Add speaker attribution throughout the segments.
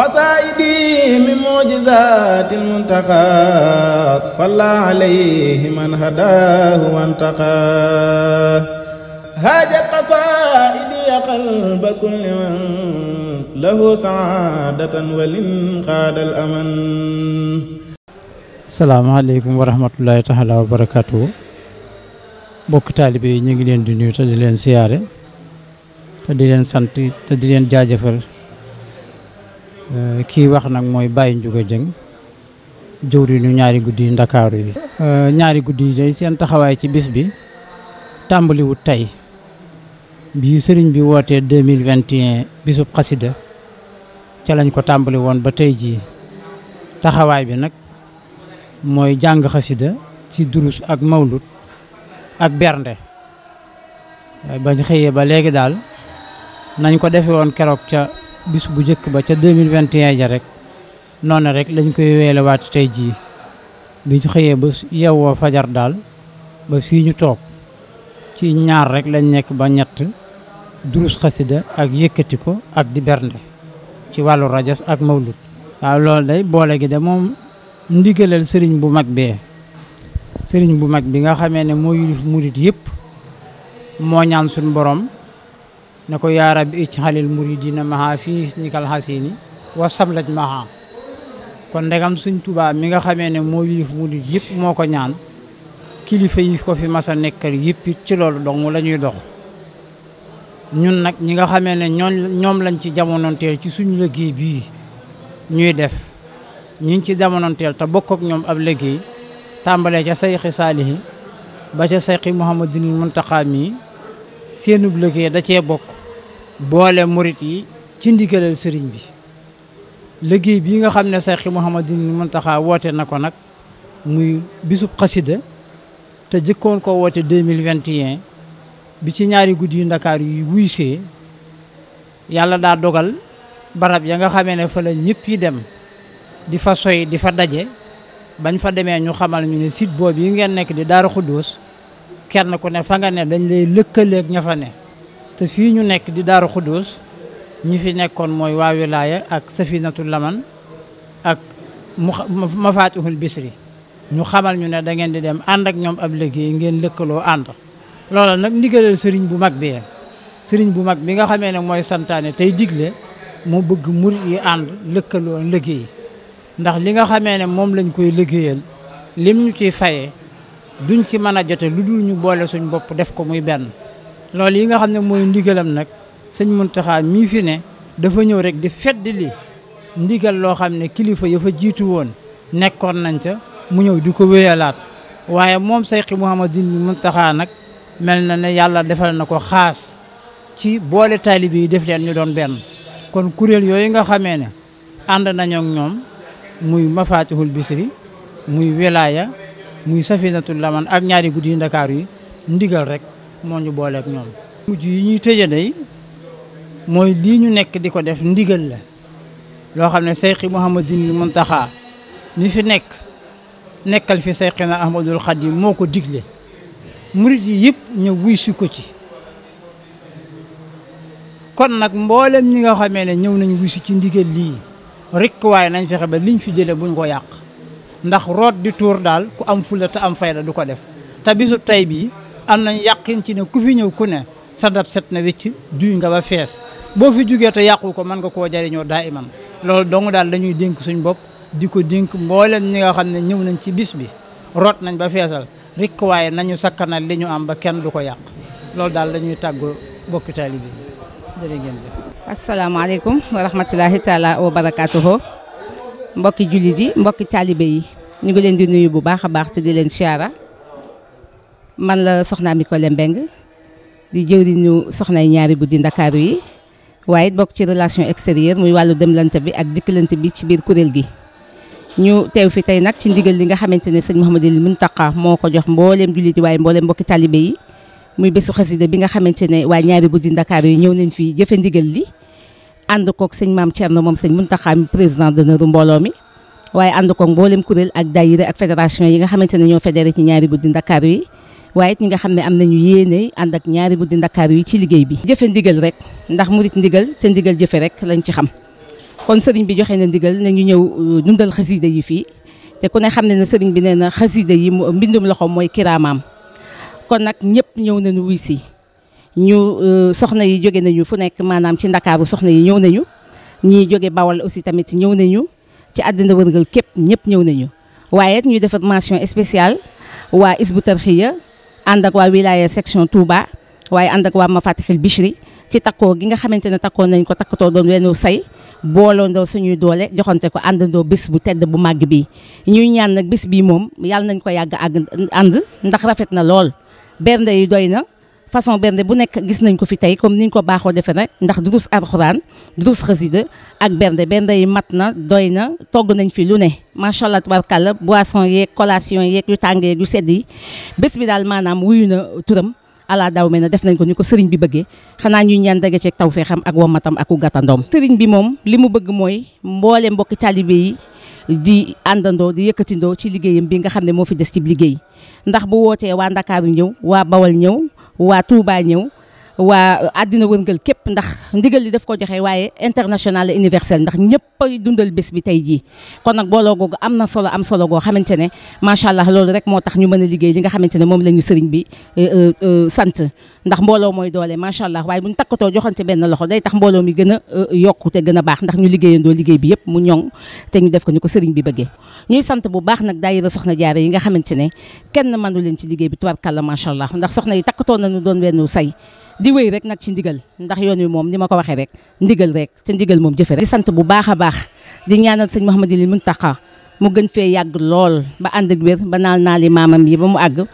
Speaker 1: قصائدي من معجزات المنتقى صلى عليه من هداه وانتقى هاجت قصائدي قلب كل من له سعادة ولنقاد الأمن.
Speaker 2: salaamaaleykum wa rahmatullahi taala wa barakaatu. bokk taalibe yi ñu ngi leen di nuyu te di leen siyaare te di leen sant te di leen jaajëfal. kii wax nag mooy Baye Ndiouga Dieng jëwriñu ñaari guddi yi Ndakaaru yi. ñaari guddi yi day seen taxawaay ci bis bi tàmbaliwut tey bi sëriñ bi wootee 2021 bisub xasida ca lañ ko tàmbali woon ba tey jii. taxawaay bi nag mooy jàng xasida ci durus ak mawlud ak bernde bañ xëyee ba léegi daal nañ ko defe woon keroog ca bis bu njëkk ba ca 2021 ja rek noonu rek lañ koy weelewaat tey jii biñ xëyee ba yeewoo fajar daal ba fii ñu toog ci ñaar rek lañ nekk ba ñett durus xasida ak yëkkati ko ak di bernde ci wàllu rajas ak mawlud. waaw loolu day boole gi de moom ndigalal sëriñ bu mag bee sëriñ bu mag bi nga xamee ne moo yilif murit yëpp moo ñaan suñ borom ne ko yaa rabbi ij'alil muridina maha fii nisnikal hasini wa samlaj maha. kon ndegam suñ Tuubaa mi nga xamee ne moo yilif murit yëpp moo ko ñaan kilifa yi ko fi masa nekkal yëpp it ci loolu dong la ñuy dox. ñun nag ñi nga xamee ne ñoom lañ ci jamonoonteel ci suñu liggéey bii ñuy def ñi ngi ci jamonoonteel te bokk ak ñoom ab liggéey tàmbalee ca sayxi saalihi ba ca sayxi Muhammadul Muntaqa mi seenub liggéey da cee bokk boole murit yi ci ndigalal sëriñ bi. liggéey bii nga xam ne sayxi Muhammadul Muntaqa woote na ko nag muy bisub xasida te jëkkoon ko woote 2021 bi ci ñaari guddi yu Ndakaar yi wuysee yàlla daa dogal barab ya nga xamee ne fa la ñëpp yi dem di fa soy di fa daje bañ fa demee ñu xamal ñu ne site boobu yi ngeen nekk di Daaru Xuddoos kenn ku ne fa nga ne dañ lay lëkkaleeg ña fa ne te fii ñu nekk di Daaru Xuddoos ñi fi nekkoon mooy waa wilaaya ak Safinatul Laman ak Mafatihul Bisri ñu xamal ñu ne da ngeen di dem ànd ak ñoom ab liggéey ngeen lëkkaloo ànd. loola nag ndigalal sëriñ bu mag bi sëriñ bu mag bi nga xamee ne mooy santaane tey digle moo bëgg murit yi ànd lëkkaloo liggéey ndax li nga xamee ne moom lañ koy liggéeyal lim ñu ciy fayee duñ ci mën a jote lu dul ñu boole suñ bopp def ko muy benn. loolu yi nga xam ne mooy ndigalam nag sëñ Muntaxa mii fi ne dafa ñëw rek di feddali ndigal loo xam ne kilifa ya fa jiitu woon nekkoon nañ ca mu ñëw di ko wéyalaat waaye moom sayxi Muhammadul Muntaxa nag mel na ne yàlla defal na ko xaas ci boole taalibe yi def leen ñu doon benn. kon kuréel yooyu nga xamee ne ànd nañoo ak ñoom muy Mafatihul Bisri muy wilaaya muy Safinatul Laman ak ñaari guddi yu Ndakaaru yi ndigal rek moo ñu booleek ñoom. mujj yi ñuy tëje day mooy lii ñu nekk di ko def ndigal la loo xam ne sayxi Muhammadul Muntaxa mi fi nekkal fi sayxina Ahmadul Xadim moo ko digle murit yi yëpp ñëw wuy si ko ci. kon nag mboolem ñi nga xamee ne ñëw nañ wuy si ci ndigal lii rek waaye nañ fexe ba liñ fi jëlee buñ ko yàq ndax root di tuur daal ku am fulla te am fayda du ko def te bisu tey bii am nañ yàqin ci ne ku fi ñëw ku ne sa ndab set na wecc duy nga ba fees boo fi jugee te yàqu ko mën nga koo jariñoo daa iman. loolu dong daal dañuy dénk suñ bopp di ko dénk mboolem ñi nga xam ne ñëw nañ ci bis bi root nañ ba feesal rek waaye nañu sakkanal li ñu am ba kenn du ko yàq loolu daal dañuy tàggoo bokki taalibe bi jërë ngeen jëf.
Speaker 3: asalaamaaleykum wa rahmatulahi taala wa barakaatuhu mbokki jullit yi mbokki taalibe yi ñu ngi leen di nuyu bu baax a baax te di leen siyaara man la soxna Amy Collé Mbengue di jëwriñu soxnay ñaari guddi Ndakaaru yi waaye it bokk ci relation extérieure muy wàllu demlante bi ak dikkalante bi ci biir kuréel gi. ñu teew fi tey nag ci ndigal li nga xamante ne sëñ Mouhamadul Muntaqa moo ko jox mbooleem jullit yi waaye mbooleem mbokki taalibe yi muy bésu xasida bi nga xamante ne waa ñaari guddi Ndakaaru yi ñëw nañ fi jëfe ndigal li ànd koog sëñ Maam Thierno moom sëñ Muntaqa mi président d'honneur mbooloo mi waaye ànd koog mbooleem kuréel ak daayira ak fédération yi nga xamante ne ñoo fédéré ci ñaari guddi Ndakaaru yi waaye it ñi nga xam ne am nañu yéene ànd ak ñaari guddi Ndakaaru yi ci liggéey bi jëfe ndigal rek ndax murit ndigal te ndigal jëfe rek lañ ci xam kon sëriñ bi joxe na ndigal na ñu ñëw dundal xasida yi fii te ku ne xam ne na sëriñ bi nee na xasida yi mbindum loxoom mooy kiraamaam kon nag ñëpp ñëw nañu wuy si ñu soxna yi jóge nañu fu nekk maanaam ci Ndakaaru soxna yi ñëw nañu ñii jóge Bawol aussi tamit ñëw nañu ci àddina wërngal képp ñëpp ñëw nañu waaye ñu defar mention spéciale waa Hizbut Tarqiyyah ànd ak waa wilaya section Touba waaye ànd ak waa Mafatihul Bichri ci takkoo gi nga xamante ne takkoo nañ ko takkatoo doon weenu say booloondoo suñuy doole joxante ko àndandoo bés bu tedd bu màgg bi ñuy ñaan nag bés bii moom yàlla nañ ko yàgg ànd ndax rafet na lool bernde yi doy na façon bernde bu nekk gis nañ ko fi tey comme niñ ko baaxoo defee rek ndax durus alxuraan durus xasida ak bernde yi mat na doy na togg nañ fi lu ne macha allah tubarkàlla boisson yeeg collation yeeg yu tàngee yu sedd yi bés bi daal maanaam wuyu na turam ala daw me na def nañ ko ni ko sëriñ bi bëggee xanaa ñuy ñaan dage ceeg taw fee xam ak wamatam ak gàttandoom sëriñ bi moom li mu bëgg mooy mboole mbokki taalibe yi di àndandoo di yëkkatindoo ci liggéeyam bi nga xam ne moo fi des ci liggéey ndax bu wootee waa Ndakaaru ñëw waa Bawol ñëw waa Touba ñëw waa àddina wërngal képp ndax ndigal li daf ko joxe waaye international et universel ndax ñëpp ay dundal bés bi tey jii kon nag booloo googu am na solo am solo goo xamante ne macha allah loolu rek moo tax ñu mën a liggéey li nga xamante ne moom la ñu sëriñ bi sant ndax mbooloo mooy doole macha allah waaye bu ñu takkatoo joxante benn loxo day tax mbooloo mi gën a yokku te gën a baax ndax ñu liggéeyandoo liggéey bi yëpp mu ñoŋ te ñu def ko ni ko sëriñ bi bëggee ñuy sant bu baax nag daayira soxna jaare yi nga xamante ne kenn mënu leen ci liggéey bi tubarkalla macha allah ndax soxna yi takkatoo nañu doon wenn say di wéy rek nag ci ndigal ndax yoon wi moom ni ma ko waxee rek ndigal rek te ndigal moom jëfe rek di sant bu baax a baax di ñaanal sëñ Mouhamadul Mountakha mu gën fee yàgg lool ba ànd ak wér ba naal yi maamam yi ba mu àgg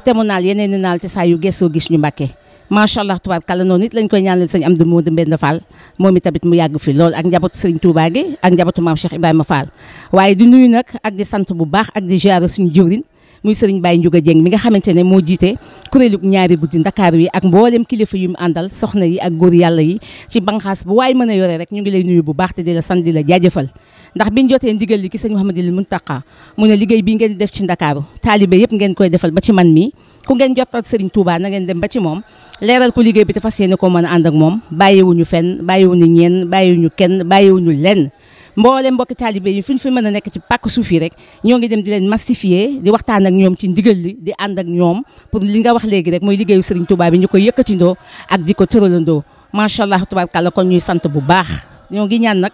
Speaker 3: te mu naal yeneen i naal te saa yu gëstoo gis ñu Mbàkke macha allah tubaarkàlla noonu it lañ koy ñaanal sëñ Amdu Moodu Mbend Fall moom i tamit mu yàgg fi lool ak njabootu sëriñ Touba gi ak njabootu maam Cheikh Ibrahima Fall waaye di nuyu nag ak di sant bu baax ak di ziar suñu jëwriñ muy sëriñ Baye Ndiouga Dieng mi nga xamante ne moo jiite kuréelu ñaari guddi Ndakaaru yi ak mboolem kilifa yu mu àndal soxna yi ak góor yàlla yi ci banqaas bu waaye mën a yore rek ñu ngi lay nuyu bu baax te di la sant di la jaajëfal ndax biñ jotee ndigal li ki sëñ Mouhamadul Mountakha mu ne liggéey bii ngeen di def ci Ndakaaru taalibe yëpp ngeen koy defal ba ci man mii ku ngeen jotal sëriñ Touba na ngeen dem ba ci moom leeral ko liggéey bi te fas yéene ko mën a ànd ak moom bàyyiwuñu fenn bàyyiwuñu ñeen bàyyiwuñu kenn bàyyiwuñu lenn mboolem mbokki taalibe yi fi ñu fi mën a nekk ci pàkk suuf yi rek ñoo ngi dem di leen massifier di waxtaan ak ñoom ci ndigal li di ànd ak ñoom pour li nga wax léegi rek mooy liggéeyu Serigne Touba bi ñu koy yëkkatindoo ak di ko tëralandoo macha allah tubaarkàlla kon ñuy sant bu baax ñoo ngi ñaan nag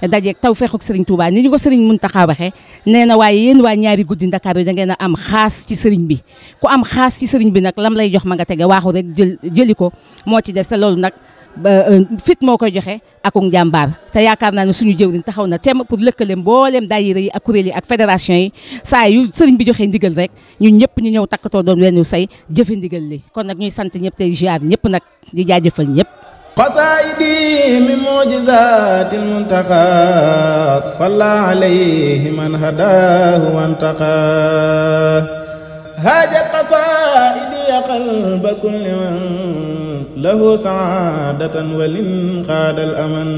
Speaker 3: dajeeg taw feexuk Serigne Touba ni ñu ko Serigne Mountakha waxee nee na waaye yéen waa ñaari guddi Ndakaaru yi da ngeen a am xaas ci Serigne bi ku am xaas ci Serigne bi nag lam lay jox ma nga tege waaxu rek jëli ko moo ci des te loolu nag fit moo koy joxe akuk njàmbaar te yaakaar naa ne suñu jëwriñ taxaw na tem pour lëkkale mbooleem daayira yi ak kuréel yi ak fédération yi saa yu sëriñ bi joxee ndigal rek ñun ñëpp ñu ñëw takkatoo doon wenn say jëfe ndigal li kon nag ñuy sant ñëpp tey ziar ñëpp nag di jaajëfal ñëpp
Speaker 1: qasaidi min mujizatil muntaqa salla alayhi man hadahu wantaqa hajat qasaidi qalba kulli man lahu saadatan walin xaadal aman